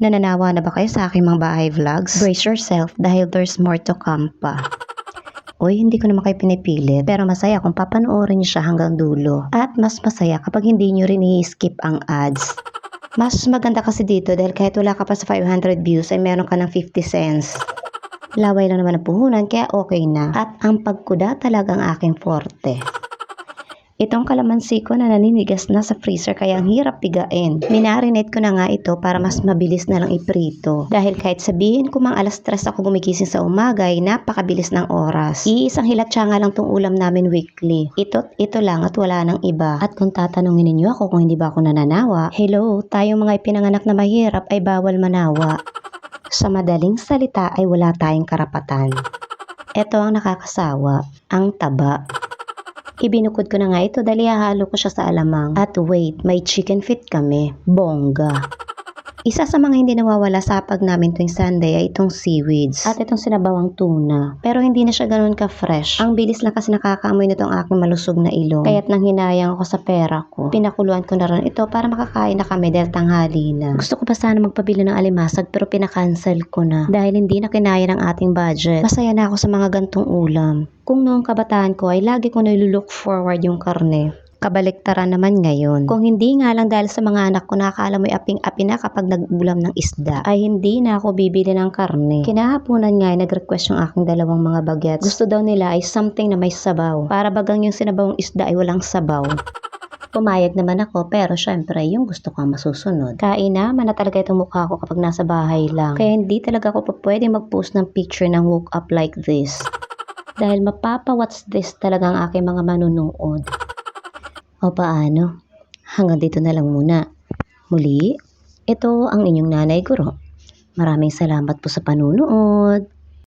Nananawa na ba kayo sa aking mga bahay vlogs? Brace yourself dahil there's more to come pa. Uy, hindi ko naman kayo pinipilit, pero masaya kung papanoorin niyo siya hanggang dulo. At mas masaya kapag hindi niyo rin i-skip ang ads. Mas maganda kasi dito dahil kahit wala ka pa sa 500 views ay meron ka ng 50 cents. Laway lang naman ang puhunan kaya okay na. At ang pagkuda talagang aking forte. Itong kalamansi ko na naninigas na sa freezer kaya ang hirap pigain. Minarinate ko na nga ito para mas mabilis na lang iprito. Dahil kahit sabihin ko mang alas 3 ako gumigising sa umaga ay napakabilis ng oras. Iisang hilatsa nga lang tong ulam namin weekly. Ito lang at wala nang iba. At kung tatanungin ninyo ako kung hindi ba ako nananawa, hello, tayong mga ipinanganak na mahirap ay bawal manawa. Sa madaling salita ay wala tayong karapatan. Ito ang nakakasawa, ang taba. Ibinukod ko na nga ito dahil hahalo ko siya sa alamang. At wait, may chicken feet kami. Bongga. Isa sa mga hindi nawawala sa hapag namin tuwing Sunday ay itong seaweeds. At itong sinabawang tuna. Pero hindi na siya ganoon ka-fresh. Ang bilis lang kasi nakakaamoy nitong aking malusog na ilong. Kaya't nang hinayang ako sa pera ko, pinakuluan ko na rin ito para makakain na kami dahil tanghali na. Gusto ko pa sana magpabili ng alimasag pero pinakancel ko na. Dahil hindi na kinaya ng ating budget. Masaya na ako sa mga gantong ulam. Kung noong kabataan ko ay lagi ko nilulook forward yung karne. Kabaliktaran naman ngayon. Kung hindi nga lang dahil sa mga anak ko nakakala mo'y aping-api na kapag nag-ulam ng isda, ay hindi na ako bibili ng karne. Kinahaponan nga ay nag-request yung aking dalawang mga bagets. Gusto daw nila ay something na may sabaw. Para bagang yung sinabawang isda ay walang sabaw. Pumayag naman ako pero syempre yung gusto ko ang masusunod. Kainaman na talaga itong mukha ko kapag nasa bahay lang. Kaya hindi talaga ako pa pwedeng mag-post ng picture ng woke up like this. Dahil mapapa-what's this talaga ang aking mga manunood. O paano? Hanggang dito na lang muna. Muli, ito ang inyong nanay guro. Maraming salamat po sa panunood.